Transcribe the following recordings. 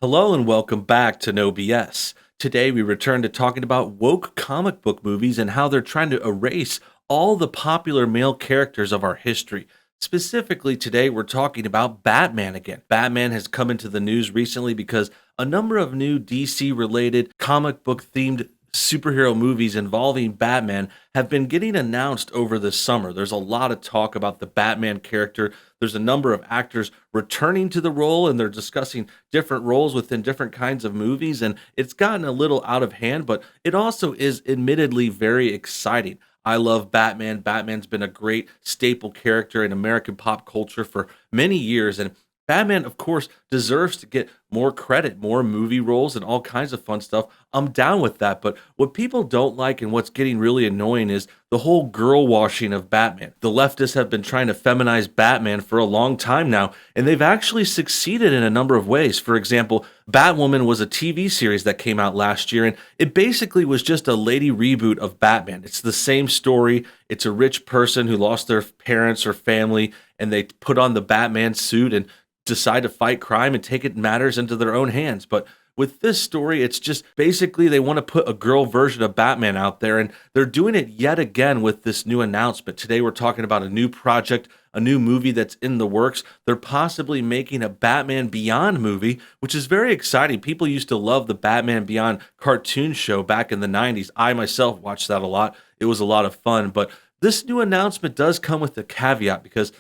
Hello and welcome back to NoBS. Today we return to talking about woke comic book movies and how they're trying to erase all the popular male characters of our history. Specifically, today we're talking about Batman again. Batman has come into the news recently because a number of new DC related comic book themed superhero movies involving Batman have been getting announced over the summer. There's a lot of talk about the Batman character. There's a number of actors returning to the role and they're discussing different roles within different kinds of movies. And it's gotten a little out of hand, but it also is admittedly very exciting. I love Batman. Batman's been a great staple character in American pop culture for many years. And Batman, of course, deserves to get more credit, more movie roles, and all kinds of fun stuff. I'm down with that. But what people don't like and what's getting really annoying is the whole girl washing of Batman. The leftists have been trying to feminize Batman for a long time now, and they've actually succeeded in a number of ways. For example, Batwoman was a TV series that came out last year, and it basically was just a lady reboot of Batman. It's the same story. It's a rich person who lost their parents or family, and they put on the Batman suit and decide to fight crime and take it matters into their own hands. But with this story, it's just basically they want to put a girl version of Batman out there, and they're doing it yet again with this new announcement. Today, we're talking about a new project, a new movie that's in the works. They're possibly making a Batman Beyond movie, which is very exciting. People used to love the Batman Beyond cartoon show back in the 90s. I myself watched that a lot. It was a lot of fun, but this new announcement does come with a caveat because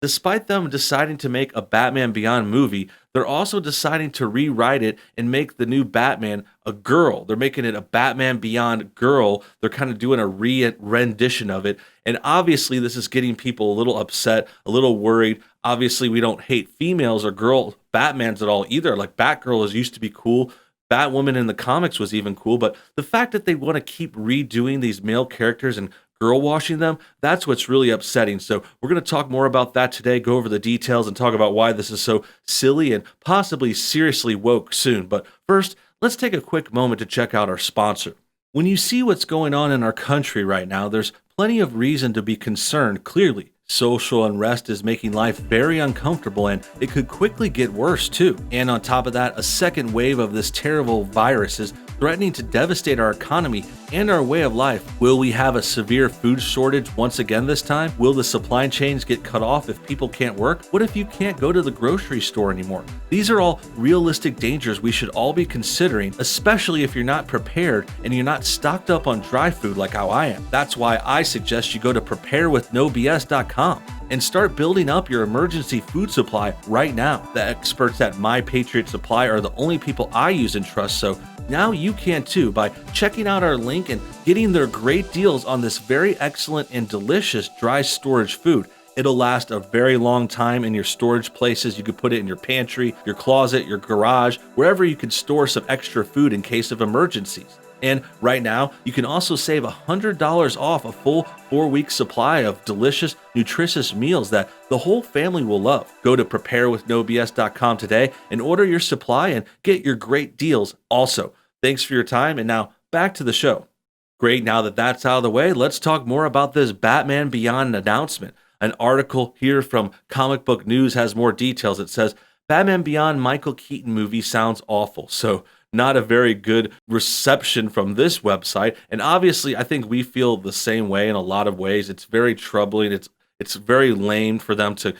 despite them deciding to make a Batman Beyond movie, they're also deciding to rewrite it and make the new Batman a girl. They're making it a Batman Beyond girl. They're kind of doing a rendition of it. And obviously, this is getting people a little upset, a little worried. Obviously, we don't hate females or girl Batmans at all either. Like Batgirl is used to be cool. Batwoman in the comics was even cool. But the fact that they want to keep redoing these male characters and girl washing them, that's what's really upsetting. So we're going to talk more about that today, go over the details and talk about why this is so silly and possibly seriously woke soon. But first, let's take a quick moment to check out our sponsor. When you see what's going on in our country right now, there's plenty of reason to be concerned. Clearly, social unrest is making life very uncomfortable and it could quickly get worse too. And on top of that, a second wave of this terrible virus is threatening to devastate our economy and our way of life. Will we have a severe food shortage once again this time? Will the supply chains get cut off if people can't work? What if you can't go to the grocery store anymore? These are all realistic dangers we should all be considering, especially if you're not prepared and you're not stocked up on dry food like how I am. That's why I suggest you go to preparewithnobs.com and start building up your emergency food supply right now. The experts at My Patriot Supply are the only people I use and trust, so now you can too by checking out our link and getting their great deals on this very excellent and delicious dry storage food. It'll last a very long time in your storage places. You could put it in your pantry, your closet, your garage, wherever you can store some extra food in case of emergencies. And right now, you can also save $100 off a full 4-week supply of delicious, nutritious meals that the whole family will love. Go to preparewithnobs.com today and order your supply and get your great deals also. Thanks for your time, and now back to the show. Great, now that that's out of the way, let's talk more about this Batman Beyond announcement. An article here from Comic Book News has more details. It says, Batman Beyond Michael Keaton movie sounds awful. So not a very good reception from this website. And obviously, I think we feel the same way in a lot of ways. It's very troubling. It's very lame for them to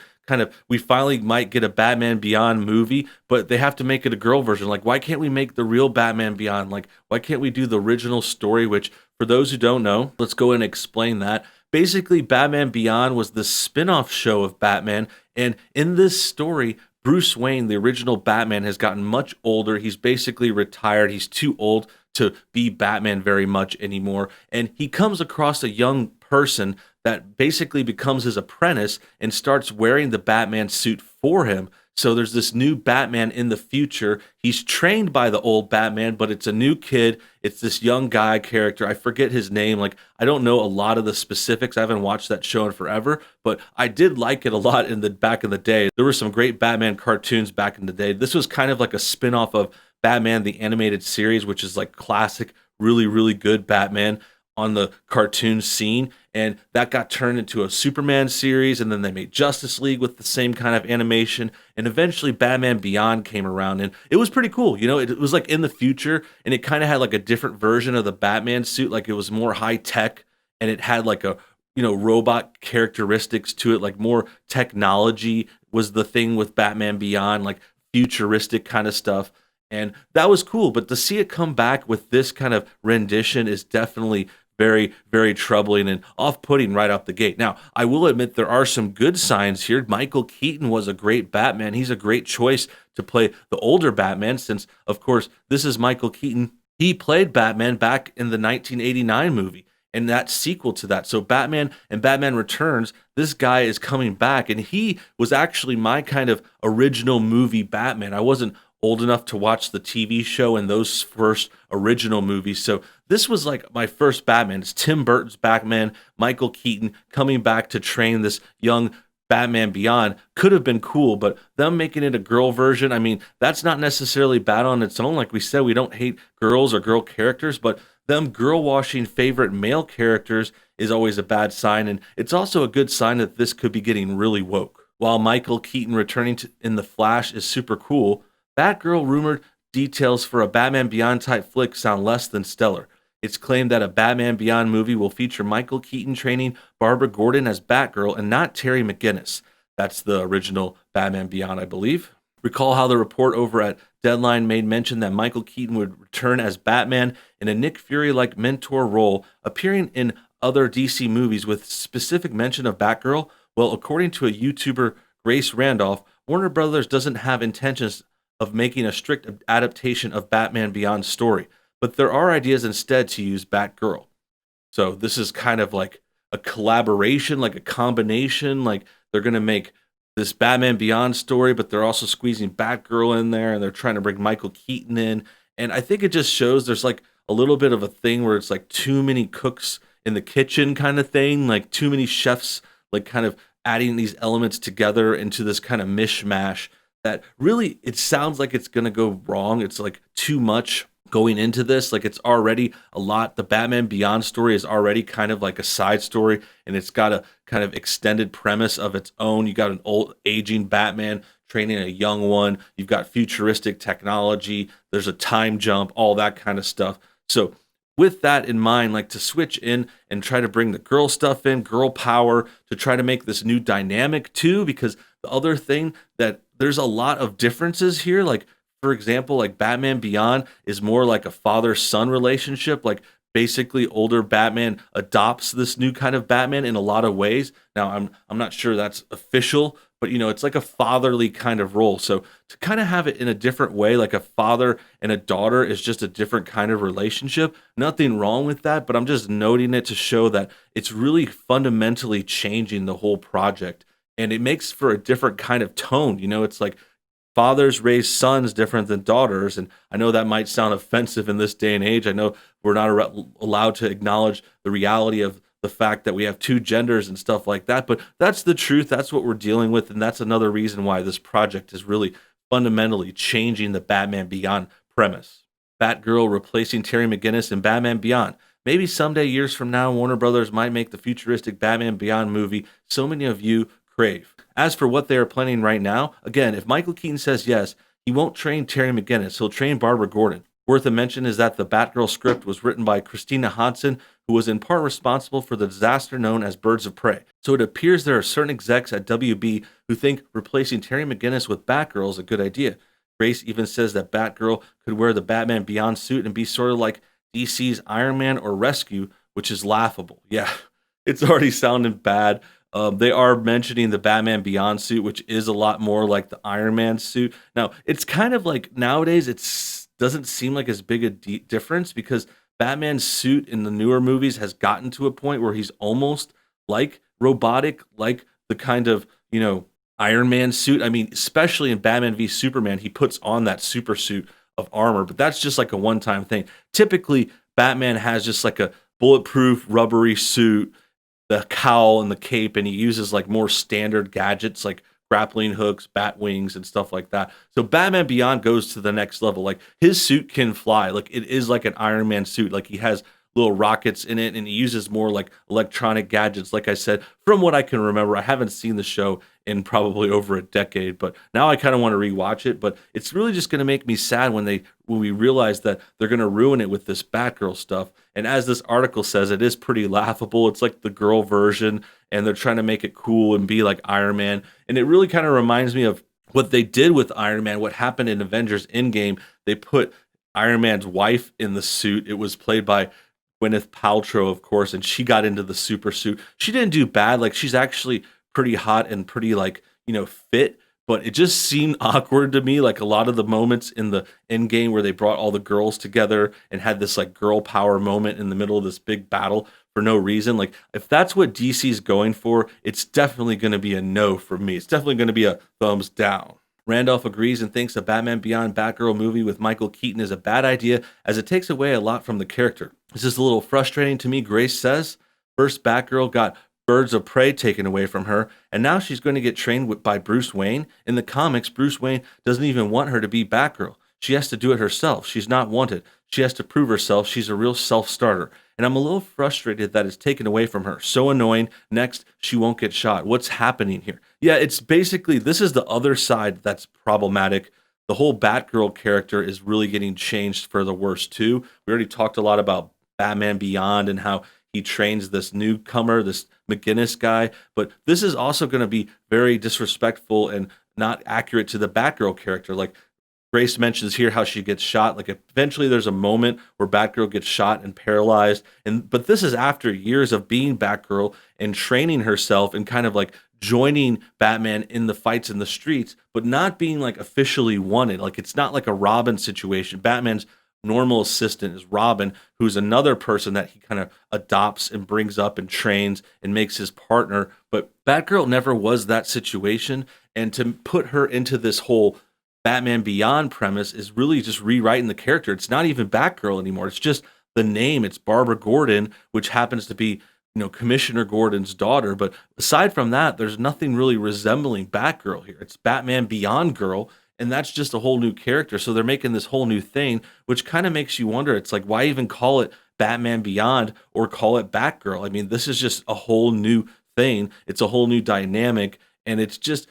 we finally might get a Batman Beyond movie, but they have to make it a girl version. Like, why can't we make the real Batman Beyond? Like, why can't we do the original story, which for those who don't know, let's go and explain that. Basically, Batman Beyond was the spin-off show of Batman. And in this story, Bruce Wayne, the original Batman, has gotten much older. He's basically retired. He's too old to be Batman very much anymore. And he comes across a young person that basically becomes his apprentice and starts wearing the Batman suit for him. So there's this new Batman in the future. He's trained by the old Batman, but it's a new kid. It's this young guy character. I forget his name. Like, I don't know a lot of the specifics. I haven't watched that show in forever, but I did like it a lot back in the day. There were some great Batman cartoons back in the day. This was kind of like a spin-off of Batman the Animated Series, which is like classic, really, really good Batman. on the cartoon scene, and that got turned into a Superman series, and then they made Justice League with the same kind of animation, and eventually Batman Beyond came around, and it was pretty cool. It was like in the future, and it kind of had like a different version of the Batman suit, like it was more high tech, and it had like a robot characteristics to it, like more technology was the thing with Batman Beyond, like futuristic kind of stuff. And that was cool, but to see it come back with this kind of rendition is definitely very, very troubling and off-putting right out the gate. Now, I will admit there are some good signs here. Michael Keaton was a great Batman. He's a great choice to play the older Batman since, of course, this is Michael Keaton. He played Batman back in the 1989 movie and that sequel to that. So Batman and Batman Returns, this guy is coming back, and he was actually my kind of original movie Batman. I wasn't old enough to watch the TV show and those first original movies. So this was like my first Batman. It's Tim Burton's Batman, Michael Keaton coming back to train this young Batman Beyond. Could have been cool, but them making it a girl version, I mean, that's not necessarily bad on its own. Like we said, we don't hate girls or girl characters, but them girl washing favorite male characters is always a bad sign, and it's also a good sign that this could be getting really woke. While Michael Keaton returning in The Flash is super cool, Batgirl rumored details for a Batman Beyond type flick sound less than stellar. It's claimed that a Batman Beyond movie will feature Michael Keaton training Barbara Gordon as Batgirl and not Terry McGinnis. That's the original Batman Beyond, I believe. Recall how the report over at Deadline made mention that Michael Keaton would return as Batman in a Nick Fury-like mentor role, appearing in other DC movies with specific mention of Batgirl? Well, according to a YouTuber, Grace Randolph, Warner Brothers doesn't have intentions of making a strict adaptation of Batman Beyond's story, but there are ideas instead to use Batgirl. So this is kind of like a collaboration, like a combination, like they're going to make this Batman Beyond story, but they're also squeezing Batgirl in there, and they're trying to bring Michael Keaton in. And I think it just shows there's like a little bit of a thing where it's like too many cooks in the kitchen kind of thing, like too many chefs, like kind of adding these elements together into this kind of mishmash that really it sounds like it's going to go wrong. It's like too much going into this. Like it's already a lot. The Batman Beyond story is already kind of like a side story, and it's got a kind of extended premise of its own. You got an old aging Batman training a young one. You've got futuristic technology. There's a time jump, all that kind of stuff. So with that in mind, like to switch in and try to bring the girl stuff in, girl power, to try to make this new dynamic too, because the other thing that there's a lot of differences here. Like, for example, like Batman Beyond is more like a father-son relationship. Like basically older Batman adopts this new kind of Batman in a lot of ways. Now, I'm not sure that's official, but it's like a fatherly kind of role. So to kind of have it in a different way, like a father and a daughter is just a different kind of relationship. Nothing wrong with that, but I'm just noting it to show that it's really fundamentally changing the whole project. And it makes for a different kind of tone. It's like fathers raise sons different than daughters. And I know that might sound offensive in this day and age. I know we're not allowed to acknowledge the reality of the fact that we have two genders and stuff like that. But that's the truth. That's what we're dealing with. And that's another reason why this project is really fundamentally changing the Batman Beyond premise. Batgirl replacing Terry McGinnis in Batman Beyond. Maybe someday, years from now, Warner Brothers might make the futuristic Batman Beyond movie so many of you crave. As for what they are planning right now, again, if Michael Keaton says yes, he won't train Terry McGinnis, he'll train Barbara Gordon. Worth a mention is that the Batgirl script was written by Christina Hodson, who was in part responsible for the disaster known as Birds of Prey. So it appears there are certain execs at WB who think replacing Terry McGinnis with Batgirl is a good idea. Grace even says that Batgirl could wear the Batman Beyond suit and be sort of like DC's Iron Man or Rescue, which is laughable. Yeah, it's already sounding bad. They are mentioning the Batman Beyond suit, which is a lot more like the Iron Man suit. Now, it's kind of like nowadays it doesn't seem like as big a difference because Batman's suit in the newer movies has gotten to a point where he's almost like robotic, like the kind of, Iron Man suit. I mean, especially in Batman v Superman, he puts on that super suit of armor, but that's just like a one-time thing. Typically, Batman has just like a bulletproof, rubbery suit, the cowl and the cape, and he uses like more standard gadgets like grappling hooks, bat wings, and stuff like that. So Batman Beyond goes to the next level. Like his suit can fly. Like it is like an Iron Man suit. Like he has little rockets in it, and he uses more like electronic gadgets. Like I said, from what I can remember, I haven't seen the show in probably over a decade, but now I kind of want to rewatch it. But it's really just going to make me sad when we realize that they're going to ruin it with this Batgirl stuff. And as this article says, it is pretty laughable. It's like the girl version, and they're trying to make it cool and be like Iron Man. And it really kind of reminds me of what they did with Iron Man, what happened in Avengers Endgame. They put Iron Man's wife in the suit. It was played by Gwyneth Paltrow, of course, and she got into the super suit. She didn't do bad. Like, she's actually pretty hot and pretty, like, fit, but it just seemed awkward to me. Like, a lot of the moments in the end game where they brought all the girls together and had this like girl power moment in the middle of this big battle for no reason. Like, if that's what DC's going for, it's definitely going to be a no from me. It's definitely going to be a thumbs down. Randolph agrees and thinks a Batman Beyond Batgirl movie with Michael Keaton is a bad idea as it takes away a lot from the character. This is a little frustrating to me, Grace says. First, Batgirl got birds of prey taken away from her, and now she's going to get trained by Bruce Wayne. In the comics, Bruce Wayne doesn't even want her to be Batgirl. She has to do it herself. She's not wanted. She has to prove herself. She's a real self-starter. And I'm a little frustrated that it's taken away from her. So annoying. Next, she won't get shot. What's happening here? Yeah, it's basically, this is the other side that's problematic. The whole Batgirl character is really getting changed for the worse too. We already talked a lot about Batman Beyond and how he trains this newcomer, this McGinnis guy. But this is also going to be very disrespectful and not accurate to the Batgirl character. Like, Grace mentions here how she gets shot. Like, eventually there's a moment where Batgirl gets shot and paralyzed. But this is after years of being Batgirl and training herself and kind of like joining Batman in the fights in the streets, but not being like officially wanted. Like, it's not like a Robin situation. Batman's normal assistant is Robin, who's another person that he kind of adopts and brings up and trains and makes his partner. But Batgirl never was that situation. And to put her into this whole Batman Beyond premise is really just rewriting the character. It's not even Batgirl anymore. It's just the name. It's Barbara Gordon, which happens to be, Commissioner Gordon's daughter. But aside from that, there's nothing really resembling Batgirl here. It's Batman Beyond Girl, and that's just a whole new character. So they're making this whole new thing, which kind of makes you wonder. It's like, why even call it Batman Beyond or call it Batgirl? I mean, this is just a whole new thing. It's a whole new dynamic, and it's just,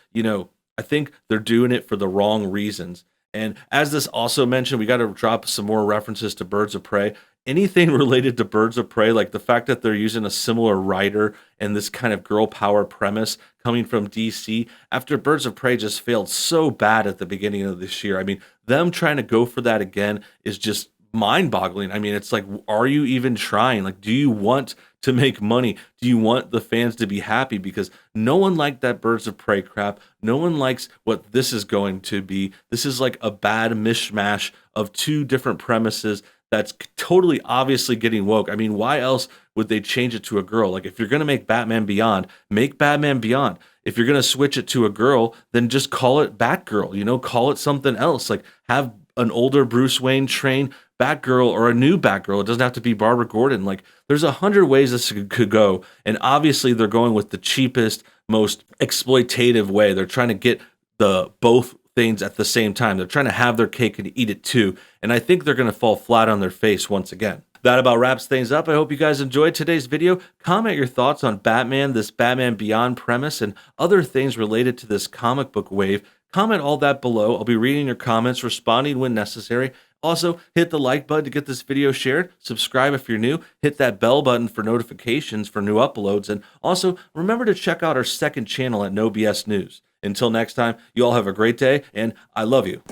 I think they're doing it for the wrong reasons. And as this also mentioned, we got to drop some more references to Birds of Prey. Anything related to Birds of Prey, like the fact that they're using a similar writer and this kind of girl power premise coming from DC after Birds of Prey just failed so bad at the beginning of this year. I mean, them trying to go for that again is just mind-boggling. I mean, it's like, are you even trying? Like, do you want to make money? Do you want the fans to be happy? Because no one liked that Birds of Prey crap. No one likes what this is going to be. This is like a bad mishmash of two different premises that's totally obviously getting woke. I mean, why else would they change it to a girl? Like, if you're going to make Batman Beyond, make Batman Beyond. If you're going to switch it to a girl, then just call it Batgirl, call it something else. Like, have an older Bruce Wayne train Batgirl or a new Batgirl. It doesn't have to be Barbara Gordon. Like, there's 100 ways this could go. And obviously they're going with the cheapest, most exploitative way. They're trying to get the both things at the same time. They're trying to have their cake and eat it too. And I think they're going to fall flat on their face once again. That about wraps things up. I hope you guys enjoyed today's video. Comment your thoughts on Batman, this Batman Beyond premise, and other things related to this comic book wave. Comment all that below. I'll be reading your comments, responding when necessary. Also, hit the like button to get this video shared. Subscribe if you're new. Hit that bell button for notifications for new uploads. And also, remember to check out our second channel at NoBS News. Until next time, you all have a great day, and I love you.